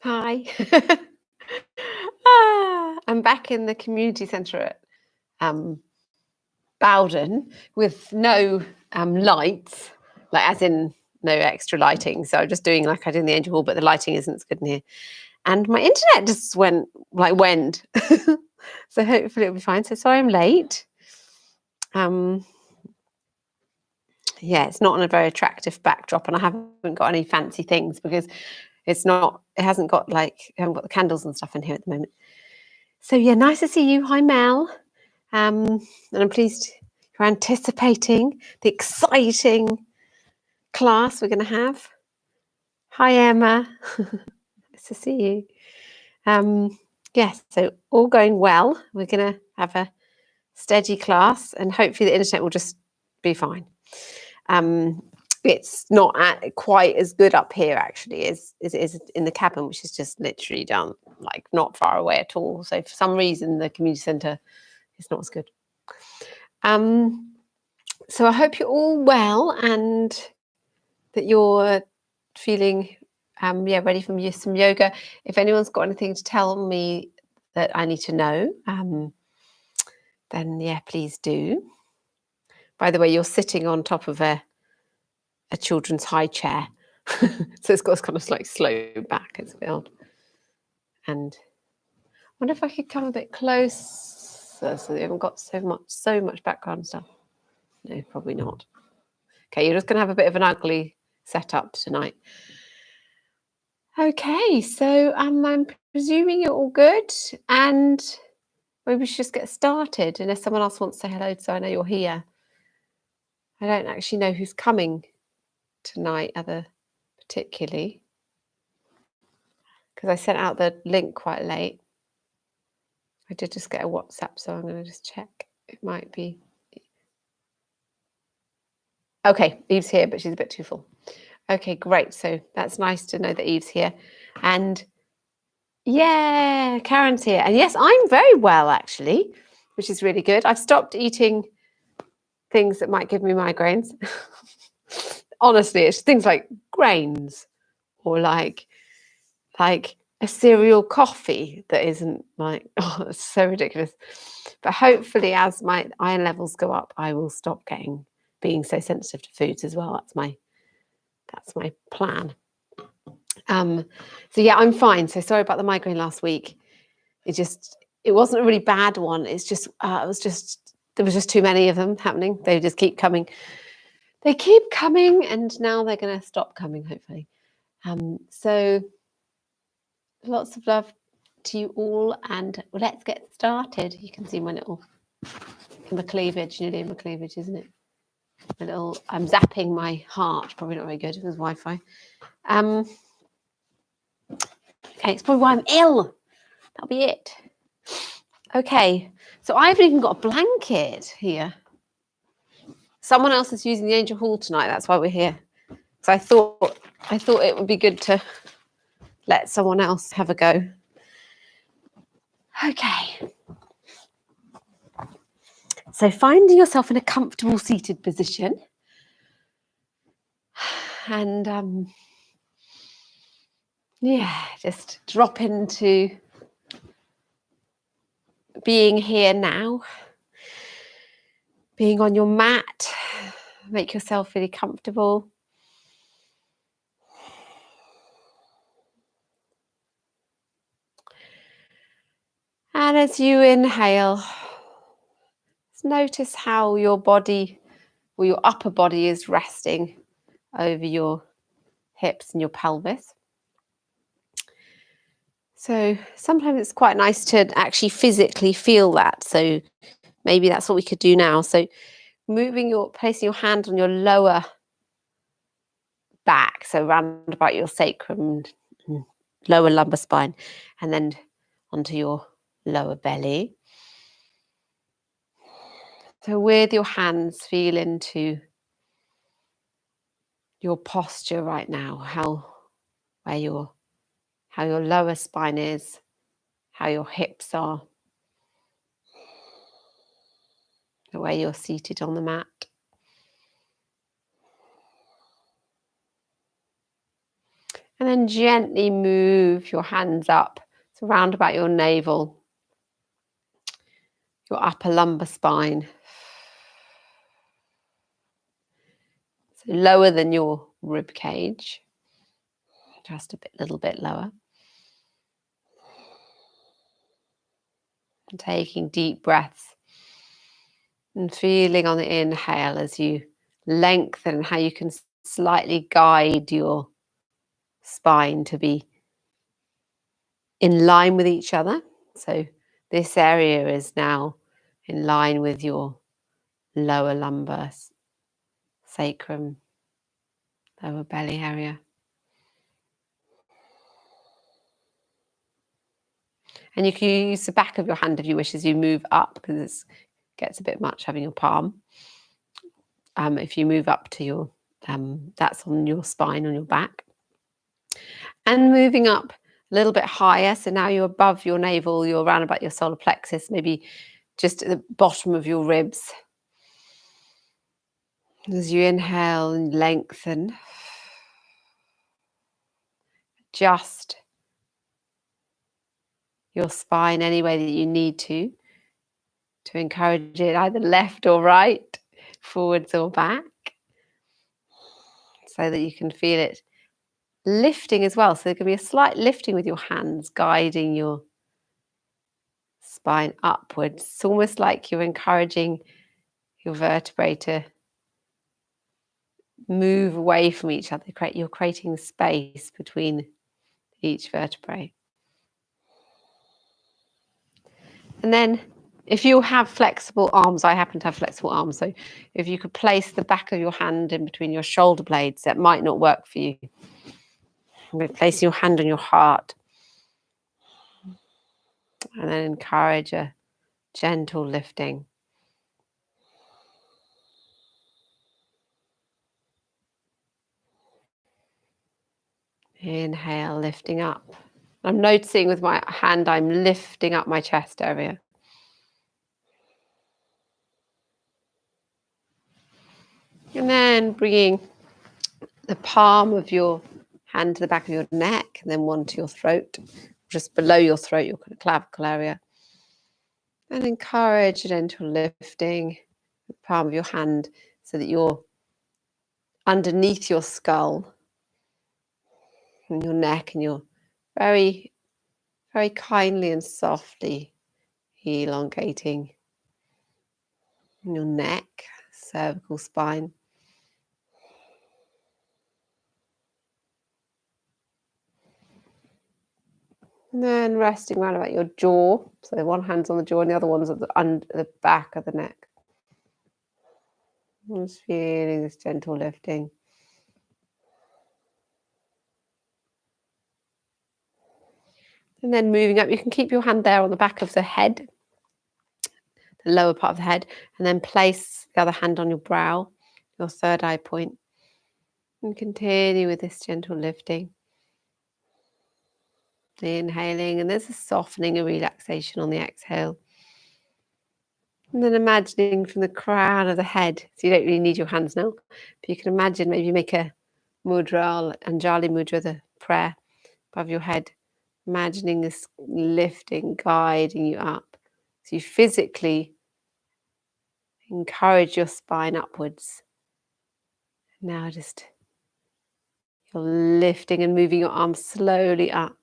Hi. I'm back in the community centre at Bowden with no lights, like as in no extra lighting. So I'm just doing like I did in the Angel Hall, but the lighting isn't as good in here. And my internet just went. So hopefully it'll be fine. So sorry I'm late. Yeah, it's not on a very attractive backdrop, and I haven't got any fancy things because I haven't got the candles and stuff in here at the moment. So yeah, nice to see you. Hi Mel. And I'm pleased you're anticipating the exciting class we're going to have. Hi Emma. Nice to see you. Yes, so all going well. We're going to have a steady class and hopefully the internet will just be fine. It's not quite as good up here actually as it is in the cabin, which is just literally down like not far away at all. So for some reason the community centre is not as good. So I hope you're all well and that you're feeling ready for some yoga. If anyone's got anything to tell me that I need to know, then yeah, please do. By the way, you're sitting on top of a children's high chair. So it's got this kind of like slow back, it's a bit odd. And I wonder if I could come a bit closer so they haven't got so much background stuff. No, probably not. Okay, you're just going to have a bit of an ugly setup tonight. Okay, so I'm presuming you're all good, and maybe we should just get started unless someone else wants to say hello so I know you're here. I don't actually know who's coming tonight, particularly, because I sent out the link quite late. I did just get a WhatsApp, so I'm going to just check. It might be. Okay, Eve's here, but she's a bit too full. Okay, great. So that's nice to know that Eve's here. And yeah, Karen's here. And yes, I'm very well, actually, which is really good. I've stopped eating things that might give me migraines. Honestly, it's things like grains or like a cereal coffee that isn't like, oh, it's so ridiculous. But hopefully as my iron levels go up, I will stop being so sensitive to foods as well. That's my plan. So yeah, I'm fine. So sorry about the migraine last week. It wasn't a really bad one. It's just there was just too many of them happening. They just keep coming. They keep coming, and now they're going to stop coming, hopefully. So lots of love to you all, and let's get started. You can see my little cleavage, nearly in my cleavage, isn't it? I'm zapping my heart. Probably not very good. It was Wi-Fi. Okay, it's probably why I'm ill. That'll be it. Okay, so I haven't even got a blanket here. Someone else is using the Angel Hall tonight. That's why we're here. So I thought it would be good to let someone else have a go. Okay. So finding yourself in a comfortable seated position. And just drop into being here now. Being on your mat. Make yourself really comfortable. And as you inhale, notice how your body or your upper body is resting over your hips and your pelvis. So sometimes it's quite nice to actually physically feel that. So maybe that's what we could do now. So placing your hand on your lower back, so round about your sacrum, lower lumbar spine, and then onto your lower belly. So with your hands, feel into your posture right now, how your lower spine is, how your hips are, the way you're seated on the mat. And then gently move your hands up, so round about your navel, your upper lumbar spine. So lower than your rib cage, just little bit lower. And taking deep breaths and feeling on the inhale as you lengthen, how you can slightly guide your spine to be in line with each other. So this area is now in line with your lower lumbar, sacrum, lower belly area. And you can use the back of your hand if you wish as you move up, because it gets a bit much having your palm. If you move up to your, that's on your spine, on your back. And moving up a little bit higher, so now you're above your navel, you're around about your solar plexus, maybe just at the bottom of your ribs. As you inhale and lengthen, adjust your spine any way that you need to encourage it either left or right, forwards or back, so that you can feel it lifting as well. So there can be a slight lifting with your hands, guiding your spine upwards. It's almost like you're encouraging your vertebrae to move away from each other. You're creating space between each vertebrae. And then if you have flexible arms, I happen to have flexible arms, so if you could place the back of your hand in between your shoulder blades, that might not work for you. Placing your hand on your heart. And then encourage a gentle lifting. Inhale, lifting up. I'm noticing with my hand, I'm lifting up my chest area. And then bringing the palm of your hand to the back of your neck, and then one to your throat, just below your throat, your kind of clavicle area. And encourage a gentle lifting the palm of your hand so that you're underneath your skull and your neck, and you're very, very kindly and softly elongating your neck, cervical spine. And then resting around about your jaw. So one hand's on the jaw and the other one's at the back of the neck. Just feeling this gentle lifting. And then moving up, you can keep your hand there on the back of the head, the lower part of the head, and then place the other hand on your brow, your third eye point. And continue with this gentle lifting. Inhaling, and there's a softening, a relaxation on the exhale. And then imagining from the crown of the head, so you don't really need your hands now, but you can imagine, maybe make a mudra, Anjali mudra, the prayer above your head, imagining this lifting, guiding you up. So you physically encourage your spine upwards. Now just you're lifting and moving your arms slowly up,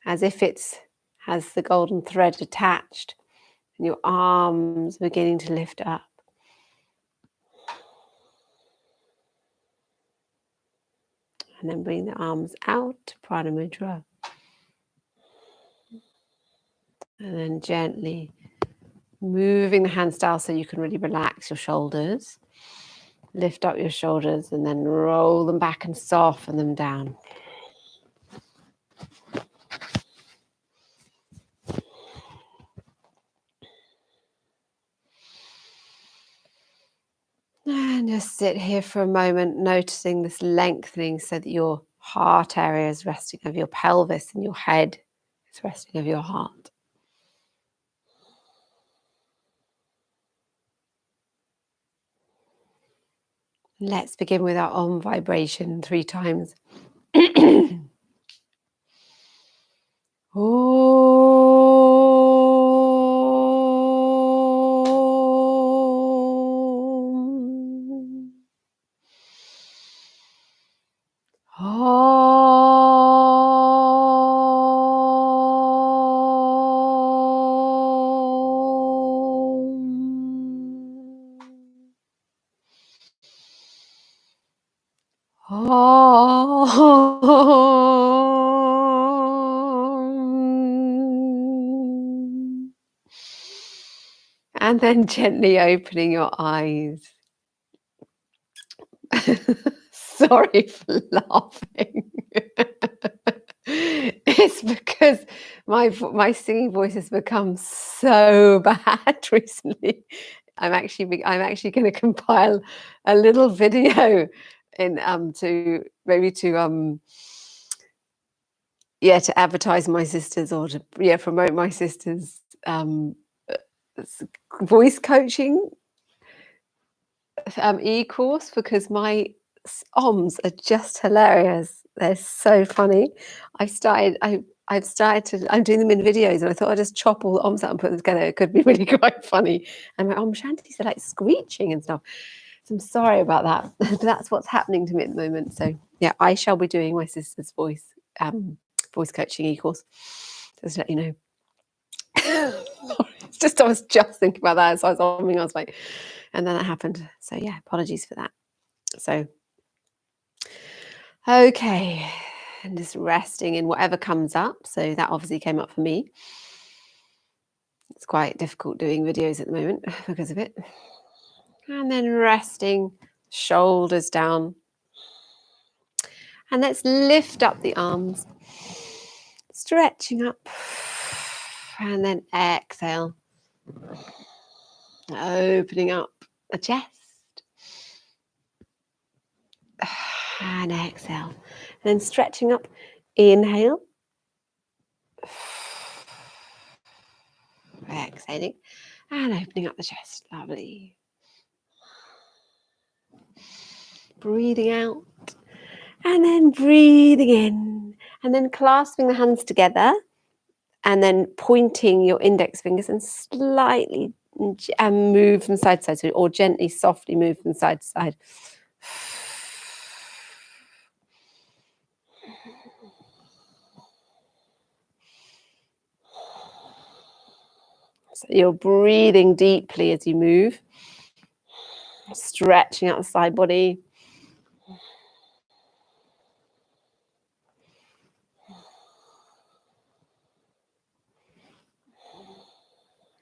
as if it has the golden thread attached, and your arms beginning to lift up. And then bring the arms out, Prana Mudra. And then gently moving the hand style so you can really relax your shoulders. Lift up your shoulders and then roll them back and soften them down. And just sit here for a moment, noticing this lengthening so that your heart area is resting over your pelvis and your head is resting over your heart. Let's begin with our Om vibration 3 times. And then gently opening your eyes. Sorry for laughing. It's because my singing voice has become so bad recently. I'm actually going to compile a little video in to advertise my sisters, or to promote my sisters voice coaching e-course, because my OMs are just hilarious. They're so funny. I'm doing them in videos, and I thought I'd just chop all the OMs out and put them together. It could be really quite funny. And my shanties are like screeching and stuff. So I'm sorry about that. But that's what's happening to me at the moment. So yeah, I shall be doing my sister's voice coaching e-course. Just to let you know. I was just thinking about that as I was OMing. I was like, and then it happened. So yeah, apologies for that. So okay, and just resting in whatever comes up. So that obviously came up for me. It's quite difficult doing videos at the moment because of it. And then resting, shoulders down. And let's lift up the arms, stretching up, and then exhale, opening up the chest, and exhale, and then stretching up, inhale, exhaling, and opening up the chest. Lovely. Breathing out, and then breathing in, and then clasping the hands together, and then pointing your index fingers and slightly move from side to side, or gently, softly move from side to side. So you're breathing deeply as you move, stretching out the side body.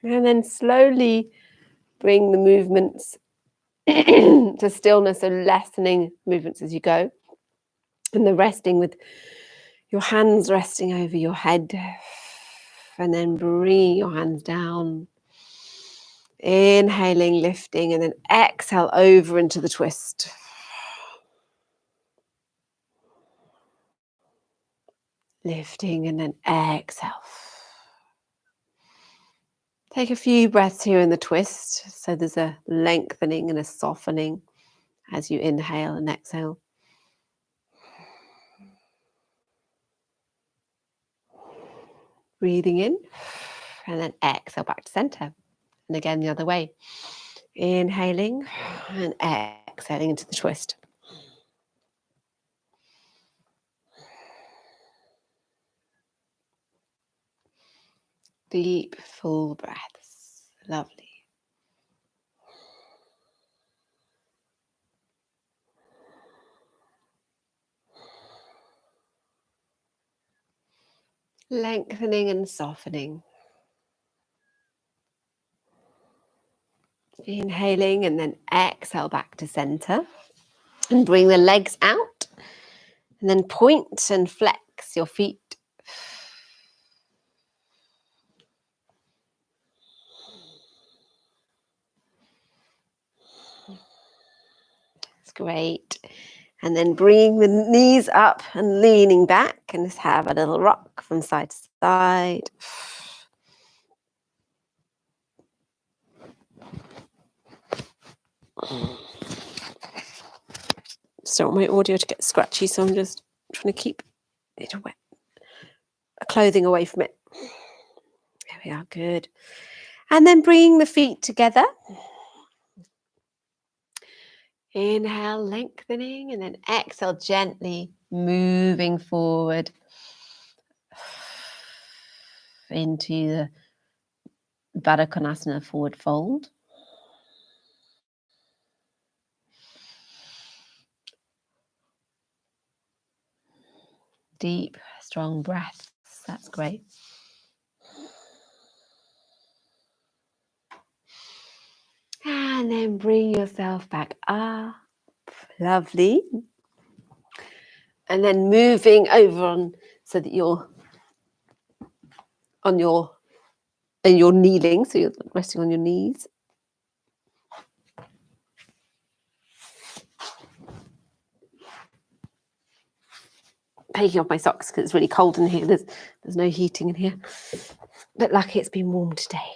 And then slowly bring the movements to stillness, so lessening movements as you go. And the resting with your hands resting over your head. And then bring your hands down. Inhaling, lifting, and then exhale over into the twist. Lifting and then exhale. Take a few breaths here in the twist. So there's a lengthening and a softening as you inhale and exhale. Breathing in and then exhale back to center. And again, the other way. Inhaling and exhaling into the twist. Deep, full breaths. Lovely. Lengthening and softening. Inhaling and then exhale back to center. And bring the legs out. And then point and flex your feet. That's great. And then bringing the knees up and leaning back, and just have a little rock from side to side. Just don't want my audio to get scratchy, so I'm just trying to keep it wet, clothing away from it. There we are, good. And then bringing the feet together. Inhale, lengthening, and then exhale, gently moving forward into the Baddha Konasana, forward fold. Deep, strong breaths. That's great. And then bring yourself back up. Lovely. And then moving over on so that you're on your kneeling, so you're resting on your knees. Taking off my socks because it's really cold in here. There's no heating in here. But lucky it's been warm today.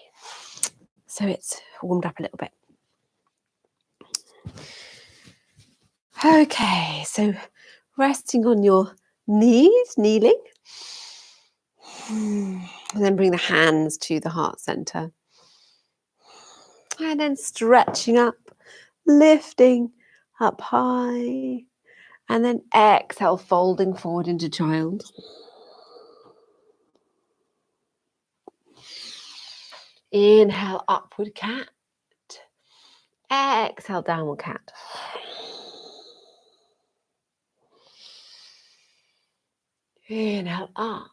So it's warmed up a little bit. Okay, so resting on your knees, kneeling. And then bring the hands to the heart center. And then stretching up, lifting up high. And then exhale, folding forward into child. Inhale, upward cat. Exhale, downward cat. Inhale, up.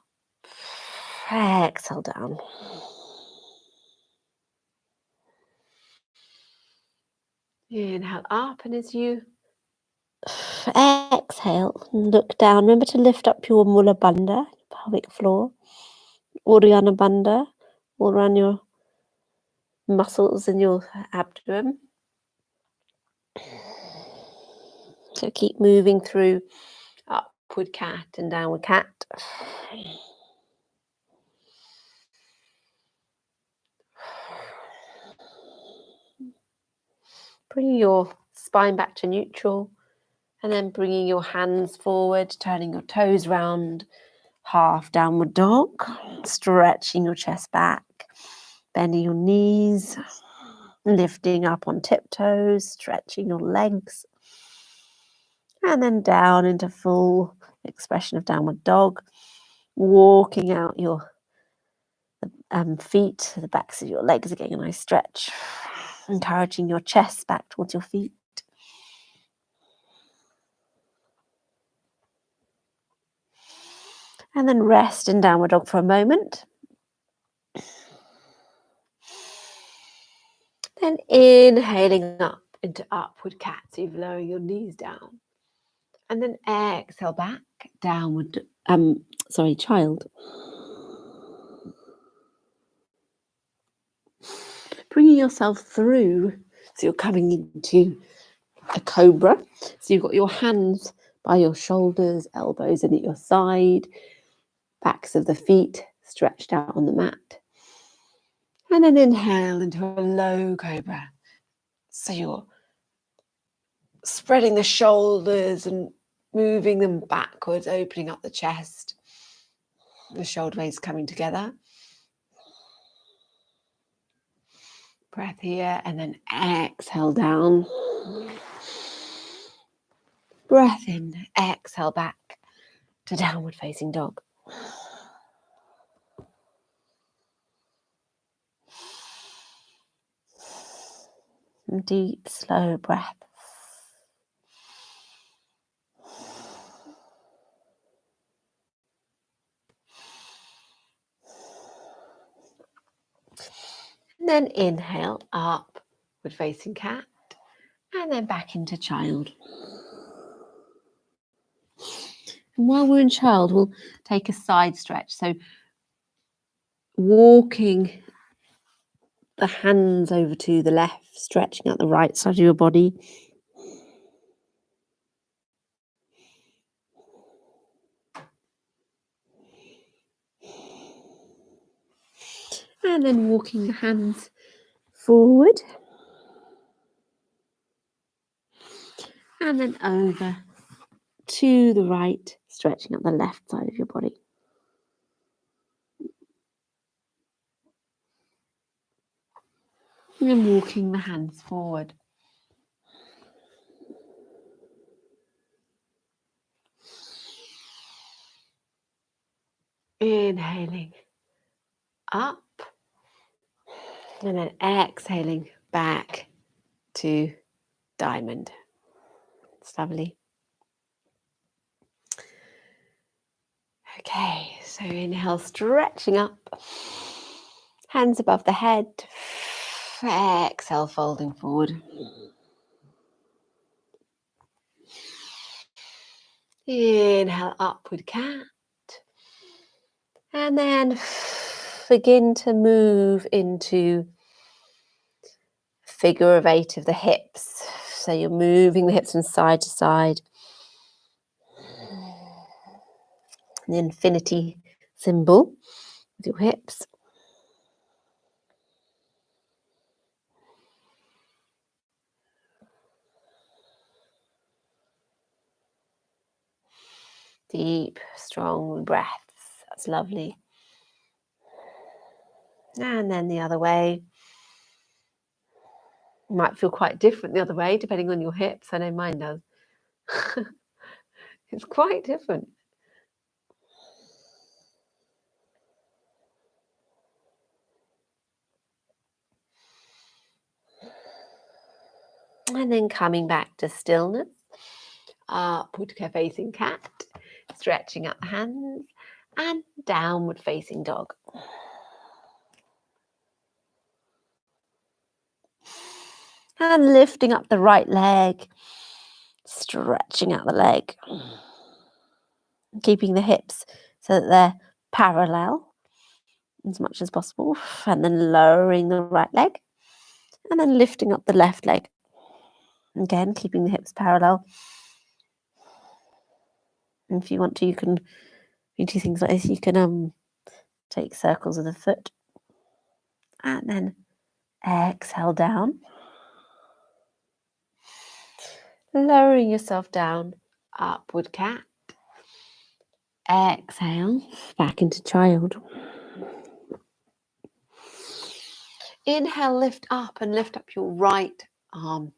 Exhale, down. Inhale, up, and as you exhale, look down. Remember to lift up your Mula Bandha, pelvic floor, Uddiyana Bandha, all around your muscles in your abdomen. So keep moving through upward cat and downward cat. Bring your spine back to neutral, and then bringing your hands forward, turning your toes round, half downward dog, stretching your chest back, bending your knees, lifting up on tiptoes, stretching your legs, and then down into full expression of downward dog, walking out your feet, the backs of your legs, getting a nice stretch, encouraging your chest back towards your feet. And then rest in downward dog for a moment. Then inhaling up into upward cat, so you're lowering your knees down. And then exhale back, downward, child. Bringing yourself through, so you're coming into a cobra. So you've got your hands by your shoulders, elbows in at your side, backs of the feet stretched out on the mat. And then inhale into a low cobra. So you're spreading the shoulders and moving them backwards, opening up the chest. The shoulder blades coming together. Breath here, and then exhale down. Breath in, exhale back to downward facing dog. Deep, slow breath. And then inhale, upward facing cat, and then back into child. And while we're in child, we'll take a side stretch. So walking the hands over to the left, stretching out the right side of your body. And then walking the hands forward. And then over to the right, stretching up the left side of your body. And then walking the hands forward. Inhaling up. And then exhaling back to diamond. It's lovely. Okay, so inhale, stretching up. Hands above the head. Exhale, folding forward. Inhale, upward cat. And then begin to move into figure of 8 of the hips. So you're moving the hips from side to side. The infinity symbol with your hips. Deep, strong breaths. That's lovely. And then the other way. It might feel quite different the other way, depending on your hips. I know mine does. It's quite different. And then coming back to stillness. Upward facing cat. Stretching up the hands. And downward facing dog. And lifting up the right leg. Stretching out the leg. Keeping the hips so that they're parallel as much as possible. And then lowering the right leg. And then lifting up the left leg. Again, keeping the hips parallel. And if you want to, you can do things like this. You can take circles of the foot. And then exhale down. Lowering yourself down. Upward cat. Exhale. Back into child. Inhale, lift up and lift up your right arm.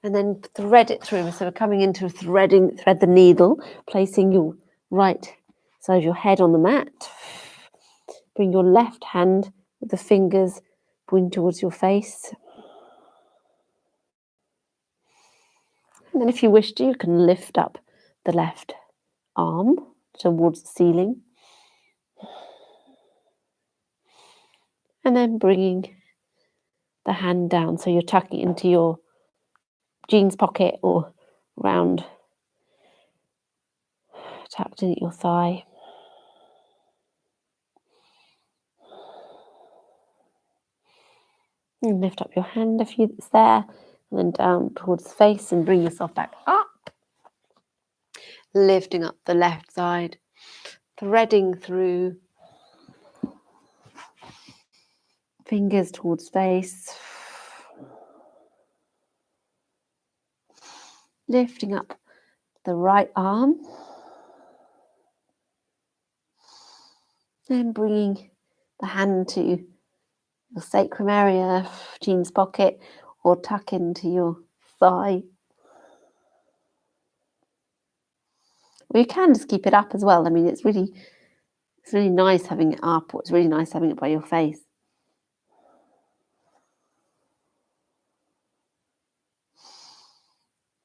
And then thread it through. So we're coming into thread the needle, placing your right side of your head on the mat. Bring your left hand with the fingers pointing towards your face. And then if you wish to, you can lift up the left arm towards the ceiling. And then bringing the hand down. So you're tucking it into your jeans pocket or round, tucked in at your thigh. And lift up your hand if it's there, and then down towards the face and bring yourself back up. Lifting up the left side, threading through, fingers towards face. Lifting up the right arm. Then bringing the hand to your sacrum area, jeans pocket, or tuck into your thigh. Or you can just keep it up as well. I mean, it's really nice having it up, or it's really nice having it by your face.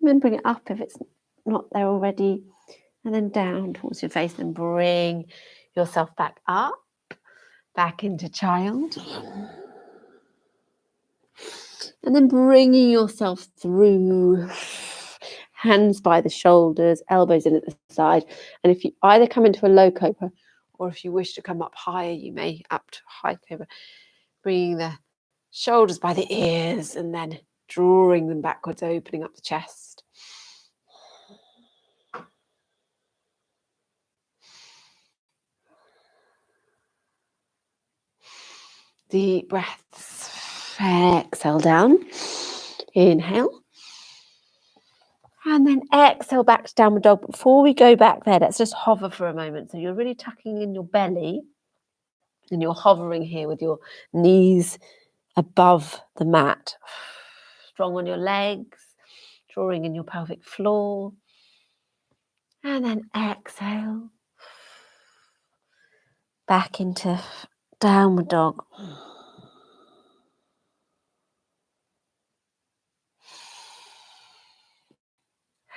And then bring it up if it's not there already, and then down towards your face, and bring yourself back up, back into child. And then bringing yourself through, hands by the shoulders, elbows in at the side. And if you either come into a low cobra, or if you wish to come up higher, you may up to high cobra, bringing the shoulders by the ears and then drawing them backwards, opening up the chest. Deep breaths. Exhale down. Inhale. And then exhale back to downward dog. Before we go back there, let's just hover for a moment. So you're really tucking in your belly and you're hovering here with your knees above the mat. Strong on your legs, drawing in your pelvic floor. And then exhale. Back into downward dog.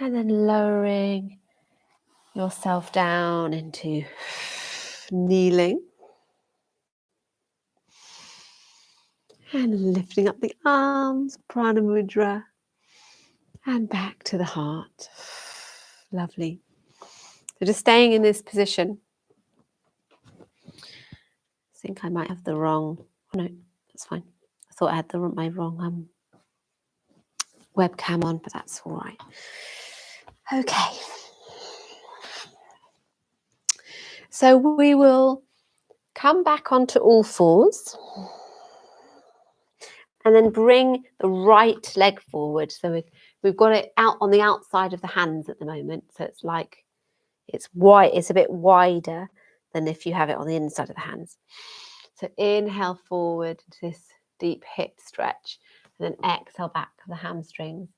And then lowering yourself down into kneeling. And lifting up the arms, prana mudra. And back to the heart. Lovely. So just staying in this position. I think I might have the wrong, oh no, that's fine. I thought I had my wrong webcam on, but that's all right. Okay. So we will come back onto all fours and then bring the right leg forward. So we've got it out on the outside of the hands at the moment. So it's like, it's wide, it's a bit wider than if you have it on the inside of the hands. So inhale forward to this deep hip stretch and then exhale back to the hamstrings.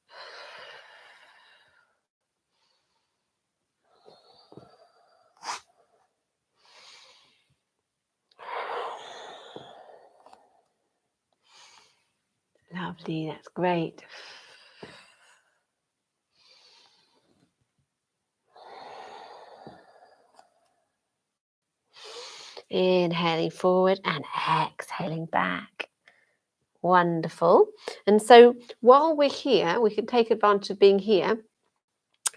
Lovely, that's great. Inhaling forward and exhaling back. Wonderful. And so while we're here, we can take advantage of being here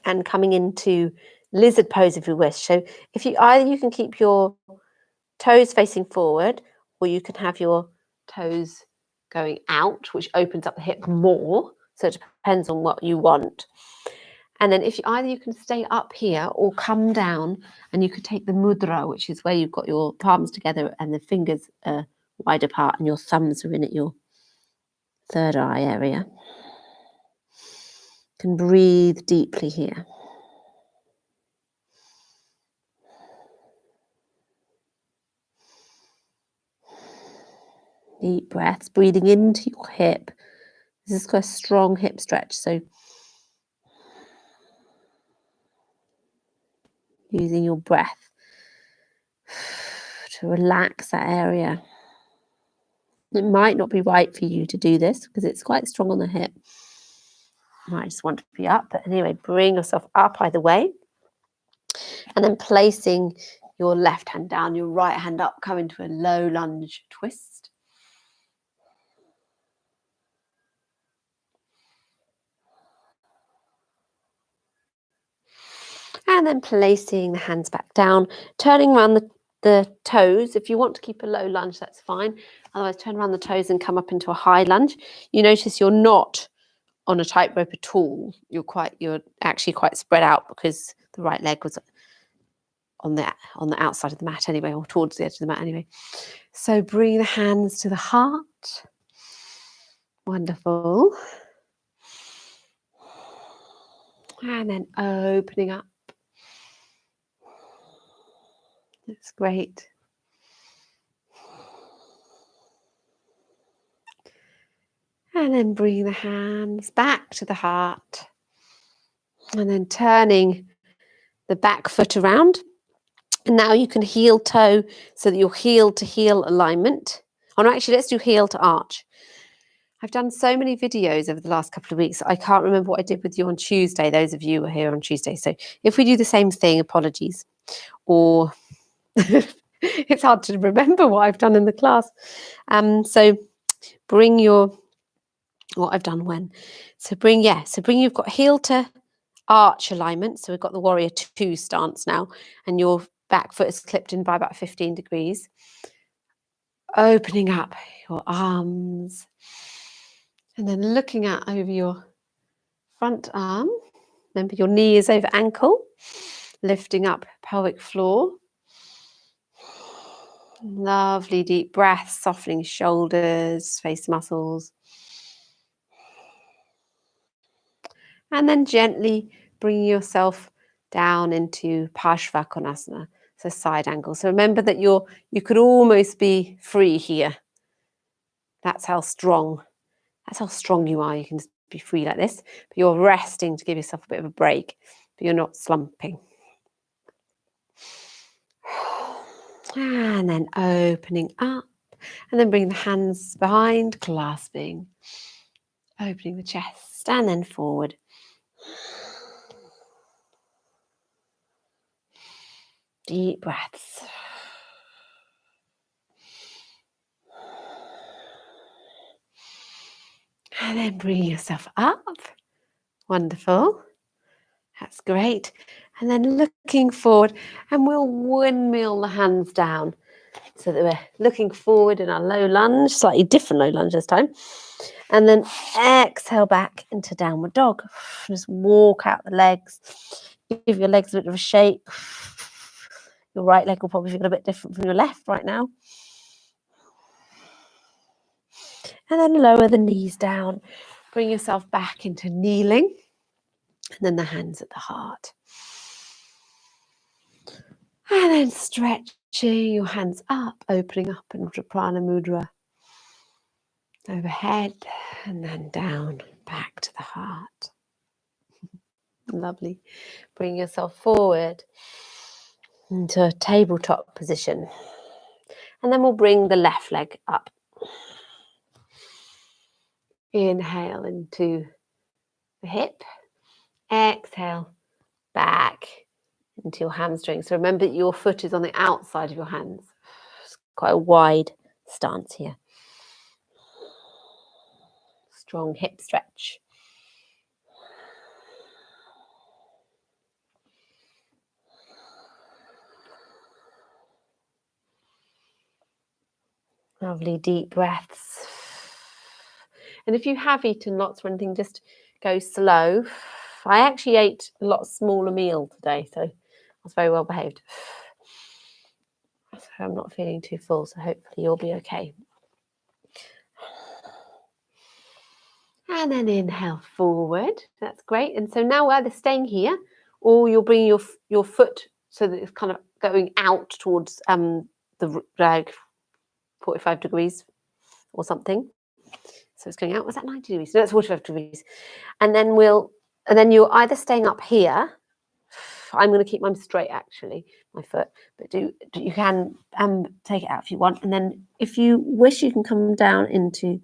and coming into lizard pose if you wish. So if you either you can keep your toes facing forward, or you can have your toes going out, which opens up the hip more. So it depends on what you want. And then if you either you can stay up here or come down, and you could take the mudra, which is where you've got your palms together and the fingers are wide apart and your thumbs are in at your third eye area. You can breathe deeply here. Deep breaths, breathing into your hip. This is quite a strong hip stretch, so using your breath to relax that area. It might not be right for you to do this because it's quite strong on the hip. You might just want to be up, but anyway, bring yourself up either way. And then placing your left hand down, your right hand up, come into a low lunge twist. And then placing the hands back down, turning around the toes. If you want to keep a low lunge, that's fine. Otherwise, turn around the toes and come up into a high lunge. You notice you're not on a tightrope at all. You're actually quite spread out because the right leg was on the outside of the mat anyway, or towards the edge of the mat anyway. So bring the hands to the heart. Wonderful. And then opening up. That's great. And then bring the hands back to the heart. And then turning the back foot around. And now you can heel toe so that you're heel to heel alignment. Oh no, actually, let's do heel to arch. I've done so many videos over the last couple of weeks. I can't remember what I did with you on Tuesday. Those of you who are here on Tuesday. So if we do the same thing, apologies. Or it's hard to remember what I've done in the class. So bring your, what I've done when. So bring, you've got heel to arch alignment. So we've got the warrior 2 stance now, and your back foot is clipped in by about 15 degrees. Opening up your arms and then looking out over your front arm. Remember, your knee is over ankle, lifting up pelvic floor. Lovely deep breath, softening shoulders, face muscles. And then gently bring yourself down into Parshvakonasana, so side angle. So remember that you could almost be free here. That's how strong you are. You can just be free like this, but you're resting to give yourself a bit of a break, but you're not slumping. And then opening up, and then bring the hands behind, clasping, opening the chest, and then forward. Deep breaths. And then bring yourself up. Wonderful. That's great. And then looking forward, and we'll windmill the hands down so that we're looking forward in our low lunge, slightly different low lunge this time. And then exhale back into downward dog. Just walk out the legs. Give your legs a bit of a shake. Your right leg will probably feel a bit different from your left right now. And then lower the knees down. Bring yourself back into kneeling. And then the hands at the heart. And then stretching your hands up, opening up into Prana Mudra. Overhead and then down, back to the heart. Lovely. Bring yourself forward into a tabletop position. And then we'll bring the left leg up. Inhale into the hip. Exhale back into your hamstring. So remember that your foot is on the outside of your hands. It's quite a wide stance here. Strong hip stretch. Lovely deep breaths. And if you have eaten lots or anything, just go slow. I actually ate a lot smaller meal today, so I was very well behaved. So I'm not feeling too full, so hopefully you'll be okay. And then inhale forward. That's great. And so now we're either staying here, or you'll bring your foot so that it's kind of going out towards the rag, 45 degrees or something. So it's going out. Was that 90 degrees? No, it's 45 degrees. And then you're either staying up here. I'm going to keep mine straight, actually, my foot. But you can take it out if you want. And then if you wish, you can come down into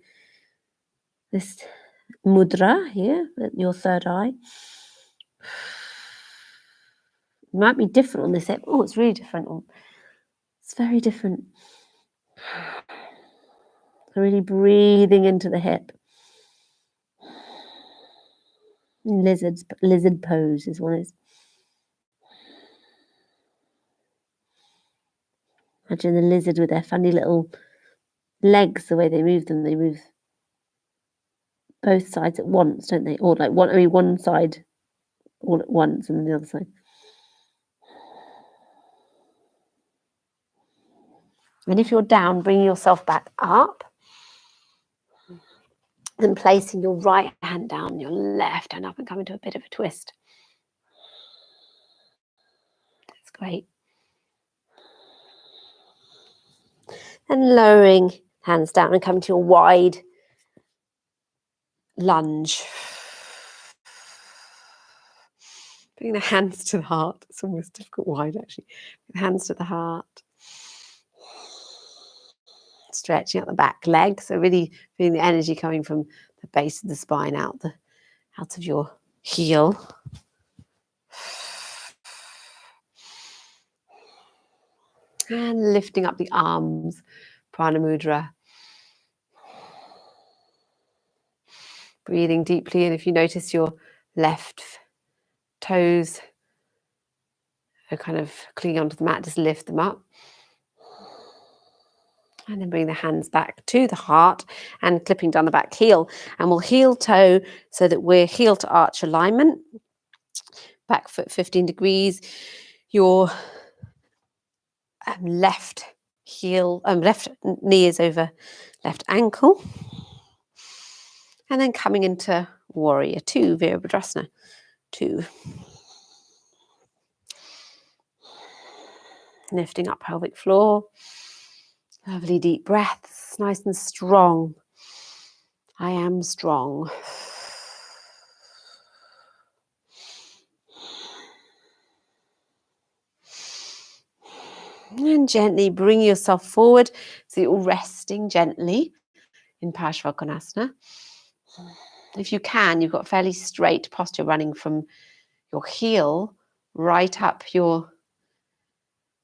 this mudra here at your third eye. It might be different on this hip. Oh, it's really different. It's very different. So really breathing into the hip. Lizard pose is one. Imagine the lizard with their funny little legs, the way they move them. They move both sides at once, don't they? Or like one side all at once and then the other side. And if you're down, bring yourself back up. Then placing your right hand down, your left hand up, and coming to a bit of a twist. That's great. And lowering hands down and coming to your wide lunge. Bring the hands to the heart. It's almost difficult wide, actually. Hands to the heart. Stretching out the back leg. So really feeling the energy coming from the base of the spine out of your heel. And lifting up the arms, Prana Mudra. Breathing deeply, and if you notice your left toes are kind of clinging onto the mat, just lift them up. And then bring the hands back to the heart and clipping down the back heel. And we'll heel toe so that we're heel to arch alignment. Back foot 15 degrees. Your left knee is over left ankle. And then coming into Warrior 2, Virabhadrasana. 2. Lifting up pelvic floor. Lovely deep breaths, nice and strong. I am strong. And gently bring yourself forward so you're resting gently in Parshvakonasana. If you can, you've got fairly straight posture running from your heel right up your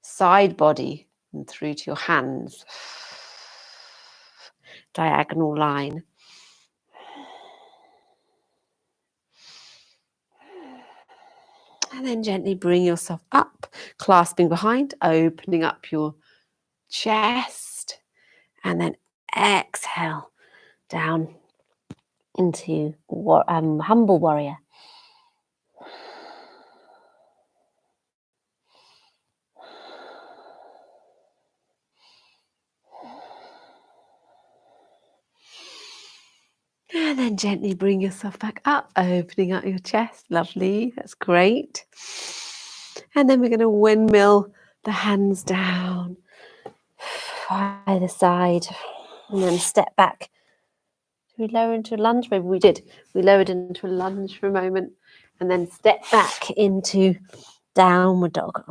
side body and through to your hands. Diagonal line. And then gently bring yourself up, clasping behind, opening up your chest, and then exhale down into humble warrior. And then gently bring yourself back up, opening up your chest. Lovely, that's great. And then we're going to windmill the hands down either side, and then step back. Did we lower into a lunge? Maybe we did. We lowered into a lunge for a moment, and then step back into downward dog.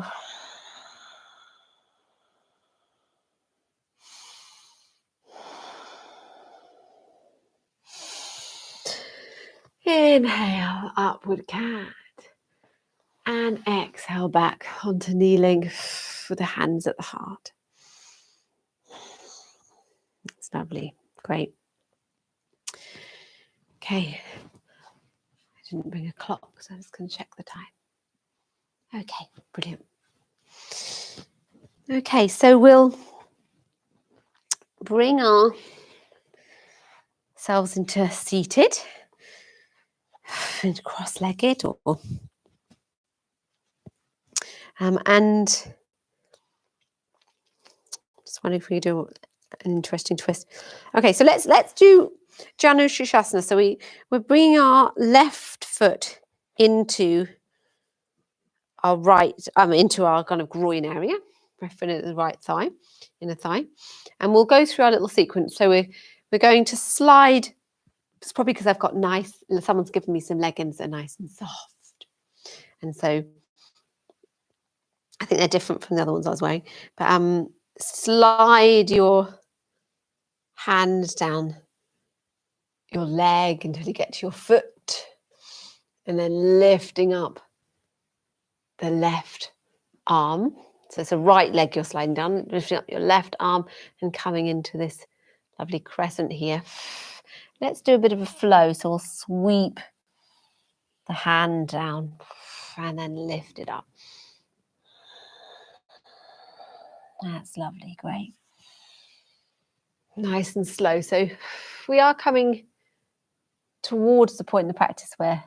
Inhale, upward cat. And exhale back onto kneeling with the hands at the heart. That's lovely. Great. Okay. I didn't bring a clock, so I'm just going to check the time. Okay, brilliant. Okay, so we'll bring ourselves into seated, into cross-legged, and just wondering if we do an interesting twist. Okay, so let's do Janu Shirshasana. So we're bringing our left foot into our right, into our kind of groin area, referring to the right thigh, inner thigh, and we'll go through our little sequence. So we're going to slide. It's probably because I've got someone's given me some leggings that are nice and soft, and so I think they're different from the other ones I was wearing. But slide your hand down your leg until you get to your foot, and then lifting up the left arm. So it's a right leg you're sliding down, lifting up your left arm and coming into this lovely crescent here. Let's do a bit of a flow. So we'll sweep the hand down and then lift it up. That's lovely, great. Nice and slow. So we are coming towards the point in the practice where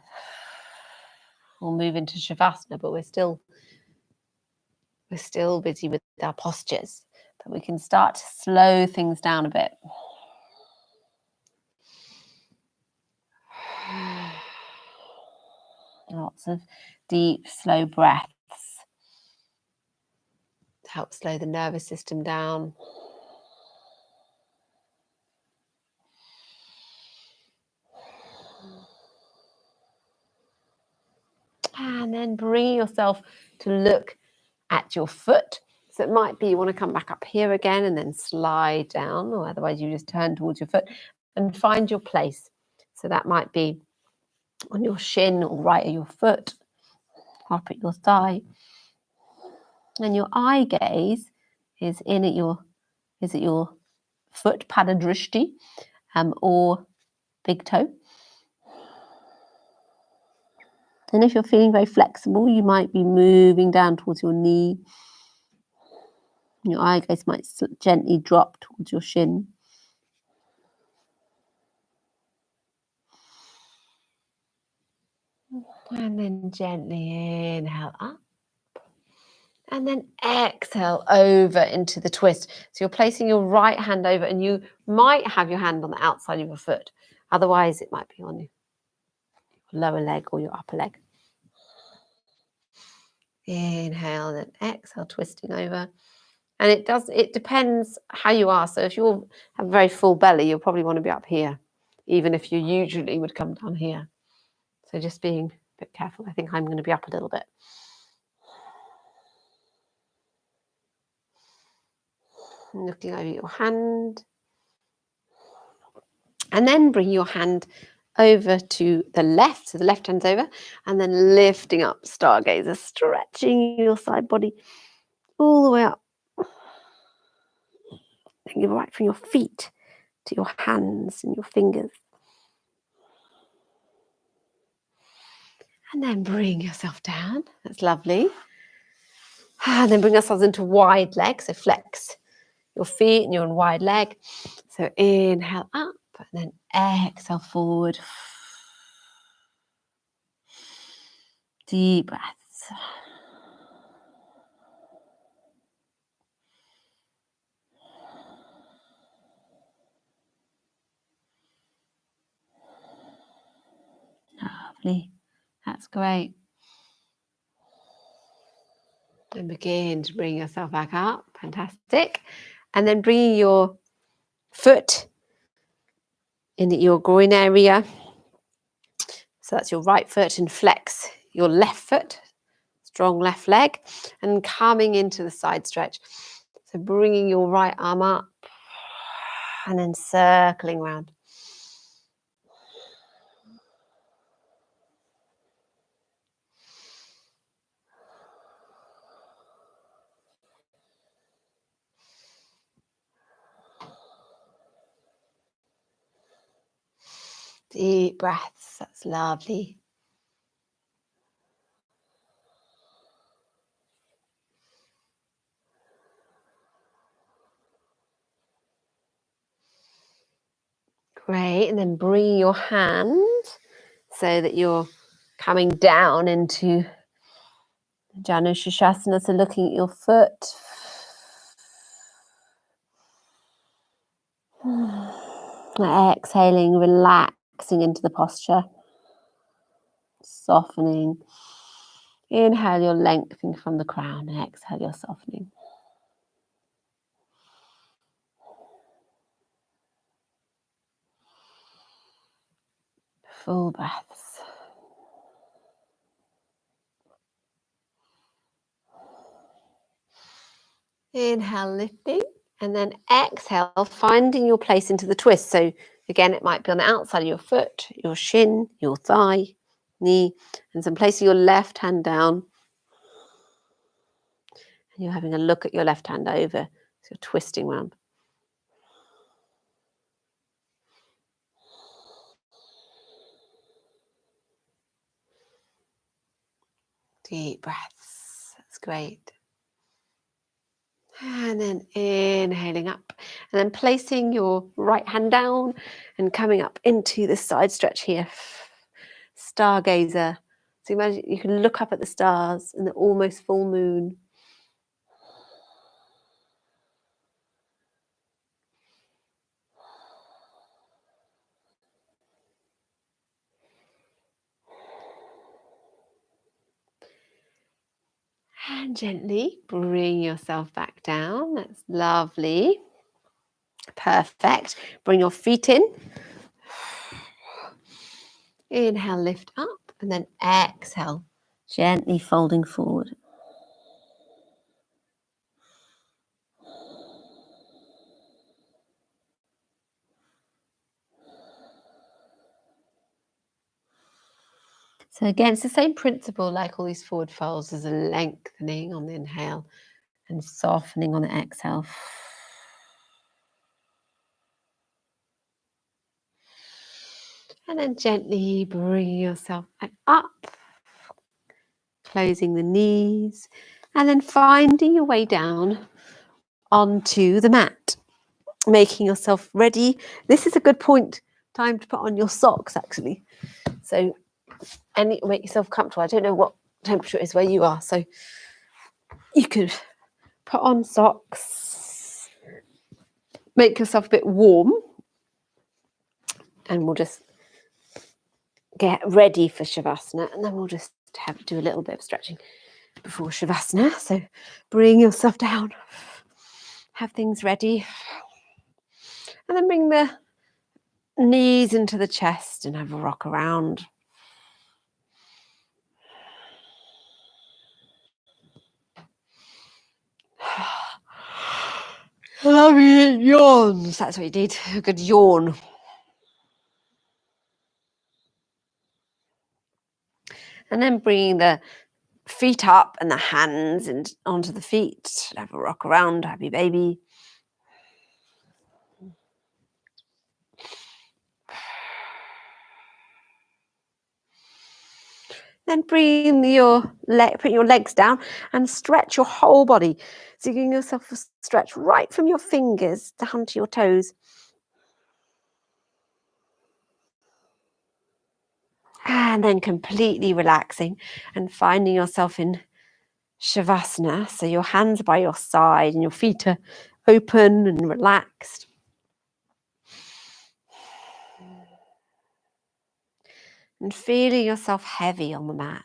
we'll move into Shavasana, but we're still busy with our postures. But we can start to slow things down a bit. Lots of deep, slow breaths to help slow the nervous system down. And then bring yourself to look at your foot. So it might be you want to come back up here again and then slide down, or otherwise you just turn towards your foot and find your place. So that might be on your shin or right at your foot, up at your thigh. And your eye gaze is at your foot, padadrishti, or big toe. And if you're feeling very flexible, you might be moving down towards your knee. Your eye gaze might gently drop towards your shin. And then gently inhale up. And then exhale over into the twist. So you're placing your right hand over, and you might have your hand on the outside of your foot. Otherwise, it might be on your lower leg or your upper leg. Inhale, then exhale, twisting over. And it depends how you are. So if you have a very full belly, you'll probably want to be up here, even if you usually would come down here. So just being a bit careful. I think I'm going to be up a little bit. Looking over your hand. And then bring your hand over to the left. So the left hand's over. And then lifting up, stargazer, stretching your side body all the way up. And you're right from your feet to your hands and your fingers. And then bring yourself down. That's lovely. And then bring ourselves into wide leg. So flex your feet and you're in wide leg. So inhale up and then exhale forward. Deep breaths. Lovely. That's great. And begin to bring yourself back up. Fantastic. And then bringing your foot in your groin area. So that's your right foot, and flex your left foot, strong left leg, and coming into the side stretch. So bringing your right arm up and then circling round. Deep breaths, that's lovely. Great, and then bring your hand so that you're coming down into Janu Shishasana, so looking at your foot. Exhaling, relaxing into the posture. Softening. Inhale, you're lengthening from the crown. Exhale, you're softening. Full breaths. Inhale, lifting. And then exhale, finding your place into the twist. So again, it might be on the outside of your foot, your shin, your thigh, knee, and some placing your left hand down. And you're having a look at your left hand over. So you're twisting around. Deep breaths. That's great. And then inhaling up. And then placing your right hand down and coming up into the side stretch here. Stargazer. So imagine you can look up at the stars in the almost full moon. And gently bring yourself back down. That's lovely. Perfect. Bring your feet in. Inhale, lift up, and then exhale, gently folding forward. So again, it's the same principle like all these forward folds. There's a lengthening on the inhale and softening on the exhale. And then gently bring yourself back up, closing the knees, and then finding your way down onto the mat, making yourself ready. This is a good time to put on your socks, actually. So, and make yourself comfortable. I don't know what temperature it is where you are, so you could put on socks, make yourself a bit warm, and we'll just get ready for Shavasana, and then we'll just do a little bit of stretching. before Shavasana. So bring yourself down, have things ready, and then bring the knees into the chest and have a rock around. Lovely yawns. That's what you did. A good yawn. And then bringing the feet up and the hands and onto the feet. Have a rock around, happy baby. Then bring put your legs down and stretch your whole body. So you're giving yourself a stretch right from your fingers down to your toes. And then completely relaxing and finding yourself in Shavasana. So your hands by your side and your feet are open and relaxed. And feeling yourself heavy on the mat.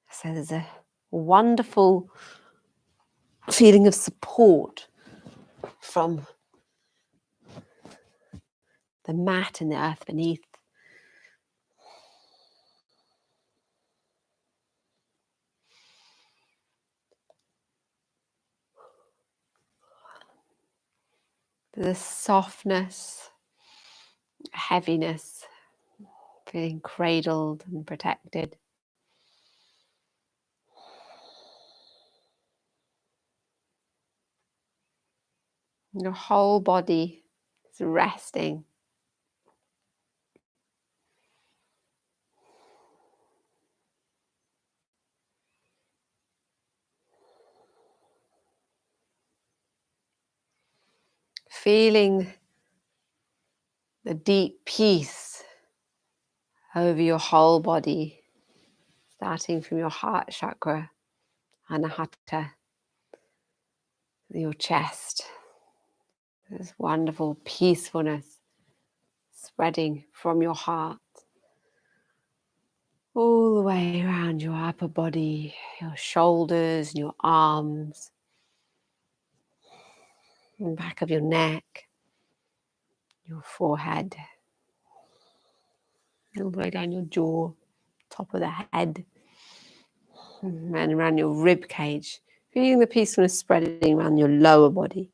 So there's a wonderful feeling of support from the mat and the earth beneath. The softness, heaviness, feeling cradled and protected. Your whole body is resting. Feeling the deep peace over your whole body, starting from your heart chakra, anahata, your chest. This wonderful peacefulness spreading from your heart all the way around your upper body, your shoulders and your arms, and back of your neck, your forehead, all the way down your jaw, top of the head, and around your rib cage, feeling the peacefulness spreading around your lower body,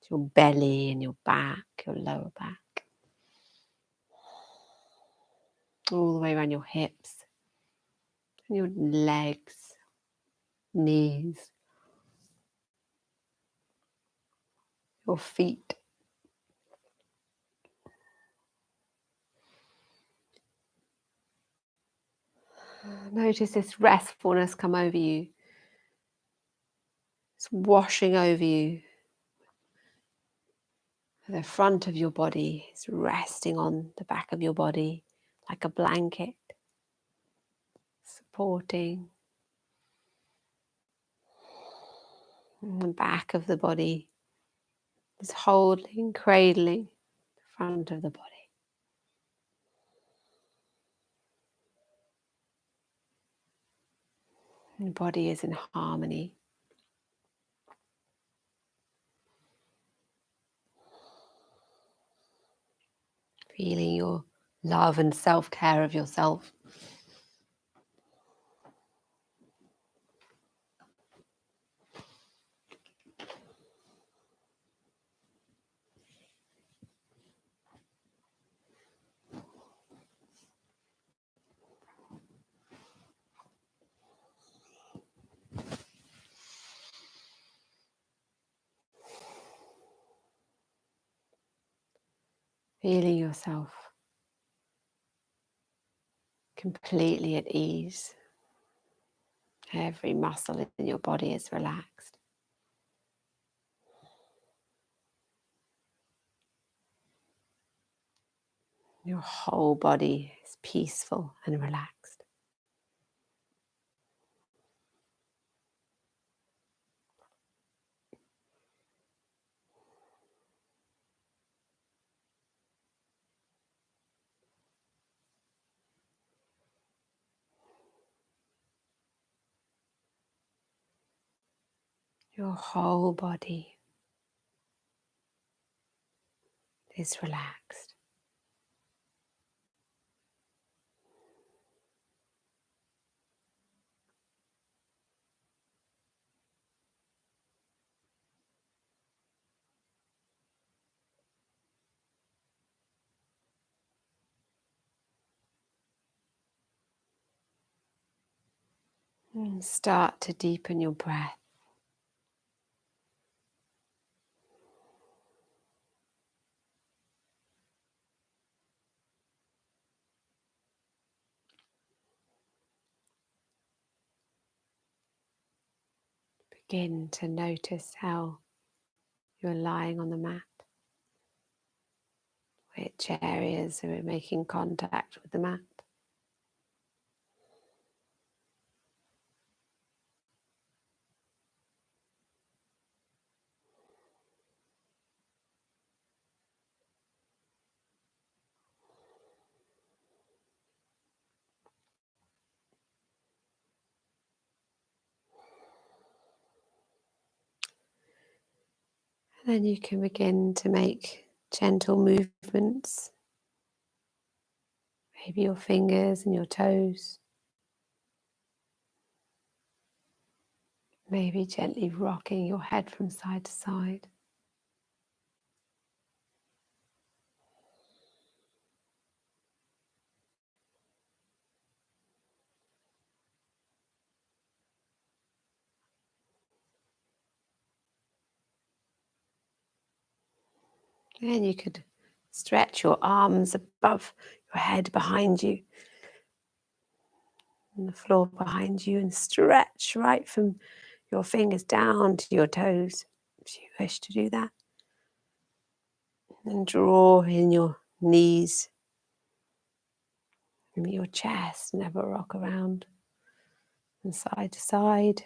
your belly and your back, your lower back, all the way around your hips, and your legs, knees, your feet. Notice this restfulness come over you. It's washing over you. The front of your body is resting on the back of your body like a blanket, supporting. And the back of the body is holding, cradling the front of the body. The body is in harmony. Feeling your love and self-care of yourself. Feeling yourself completely at ease. Every muscle in your body is relaxed. Your whole body is peaceful and relaxed. Your whole body is relaxed. And start to deepen your breath. Begin to notice how you're lying on the mat. Which areas are making contact with the mat? And then you can begin to make gentle movements. Maybe your fingers and your toes. Maybe gently rocking your head from side to side. And you could stretch your arms above your head behind you. And the floor behind you, and stretch right from your fingers down to your toes, if you wish to do that. And draw in your knees and your chest, and have a rock around from side to side.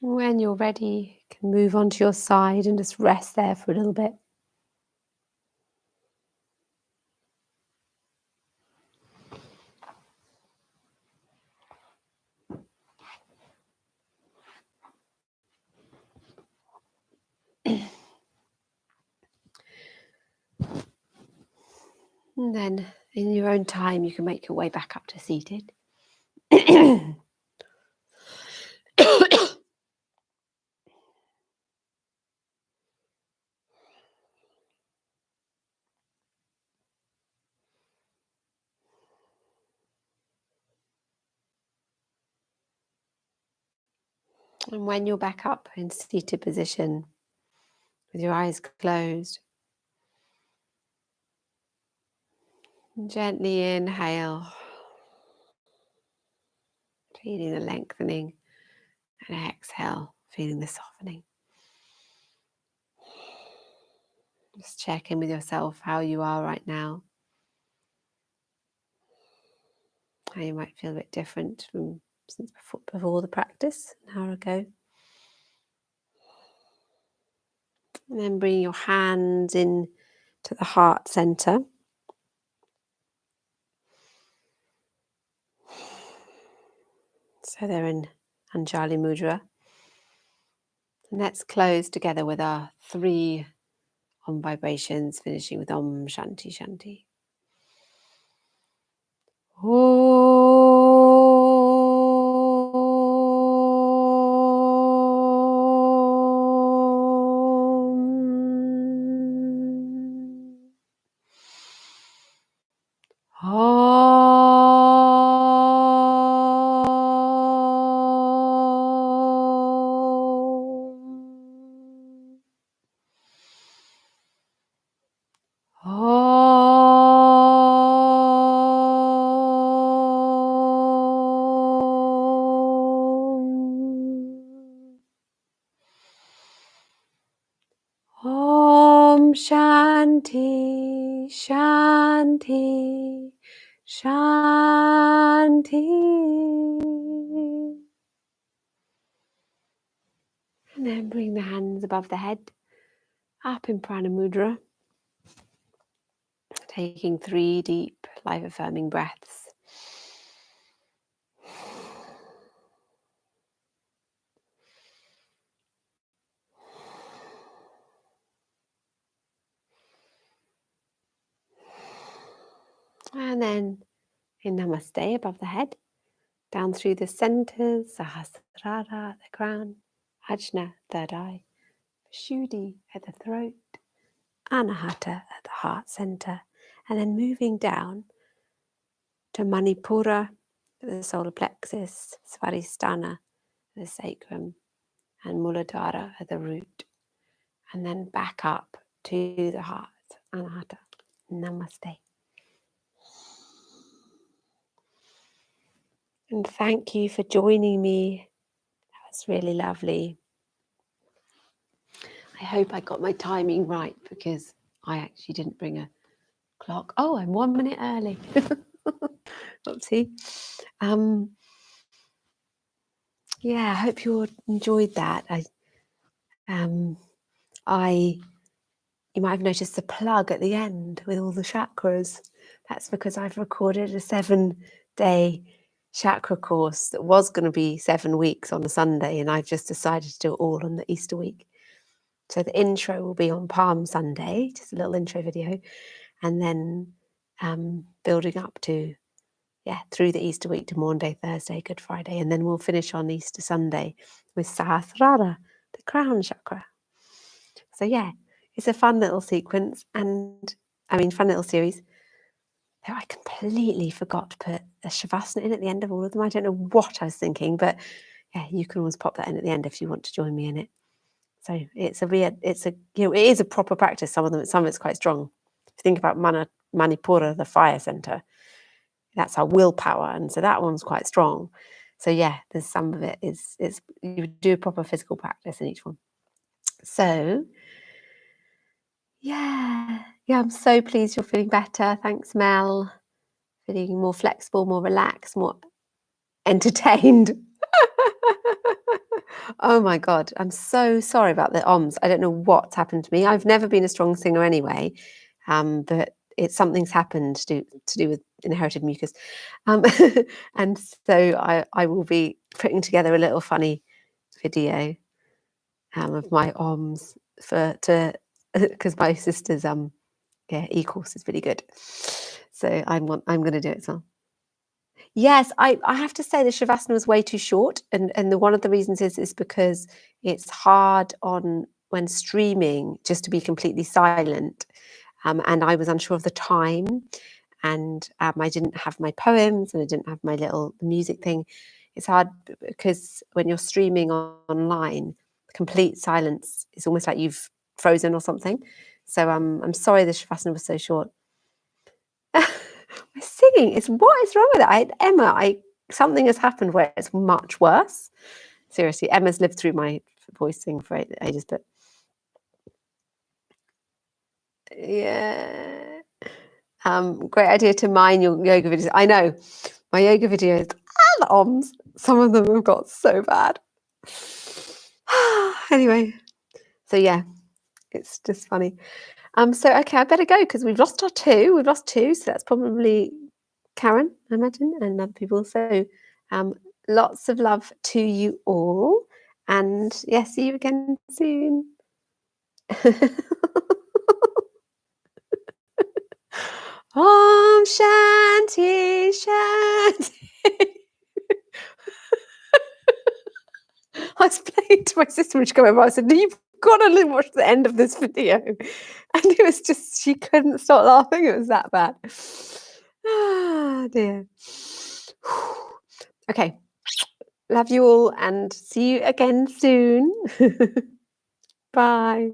When you're ready, you can move onto your side and just rest there for a little bit. And then in your own time, you can make your way back up to seated. And when you're back up in seated position, with your eyes closed, gently inhale, feeling the lengthening, and exhale, feeling the softening. Just check in with yourself how you are right now. How you might feel a bit different from since before the practice, an hour ago. And then bring your hands in to the heart center. So they're in Anjali Mudra. And let's close together with our 3 Om vibrations, finishing with Om Shanti Shanti. Om Shanti Shanti Shanti. Shanti. And then bring the hands above the head, up in Prana Mudra. Taking 3 deep, life-affirming breaths. And then in Namaste above the head, down through the centers, Sahasrara at the crown, Ajna, third eye, Vishuddhi at the throat, Anahata at the heart center, and then moving down to Manipura at the solar plexus, Svadhisthana at the sacrum, and Muladhara at the root, and then back up to the heart, Anahata. Namaste. And thank you for joining me. That was really lovely. I hope I got my timing right because I actually didn't bring a clock. Oh, I'm 1 minute early. Oopsie. Yeah, I hope you all enjoyed that. You might have noticed the plug at the end with all the chakras. That's because I've recorded a 7-day chakra course that was going to be 7 weeks on a Sunday, and I've just decided to do it all on the Easter week. So the intro will be on Palm Sunday, just a little intro video, and then building up to, through the Easter week to Maundy, Thursday, Good Friday, and then we'll finish on Easter Sunday with Sahasrara, the crown chakra. So it's a fun little sequence, and fun little series. Though I completely forgot to put a Shavasana in at the end of all of them. I don't know what I was thinking, but you can always pop that in at the end if you want to join me in it. So it is a proper practice. Some of it's quite strong. If you think about Manipura, the fire center, that's our willpower, and so that one's quite strong. So there's some of it is you do a proper physical practice in each one. So I'm so pleased you're feeling better. Thanks, Mel. Feeling more flexible, more relaxed, more entertained. Oh my God, I'm so sorry about the OMS. I don't know what's happened to me. I've never been a strong singer anyway, but something's happened to do with inherited mucus. And so I will be putting together a little funny video of my OMS because my sister's e-course is really good. So I'm going to do it as well. Yes, I have to say the Shavasana was way too short, and one of the reasons is because it's hard when streaming just to be completely silent, and I was unsure of the time, and I didn't have my poems and I didn't have my little music thing. It's hard because when you're streaming online, complete silence is almost like you've frozen or something. So I'm sorry the Shavasana was so short. My singing what is wrong with it? Emma, something has happened where it's much worse. Seriously, Emma's lived through my voice thing for ages, but great idea to mine your yoga videos. I know my yoga videos and OMS, some of them have got so bad. Anyway, so it's just funny. So okay, I better go because we've lost two. We've lost 2, so that's probably Karen, I imagine, and other people. So lots of love to you all, and see you again soon. Om Shanti Shanti. I was playing to my sister when she came over. I said, "You've got to watch the end of this video," and it was just she couldn't stop laughing. It was that bad. Ah, dear. Okay, love you all, and see you again soon. Bye.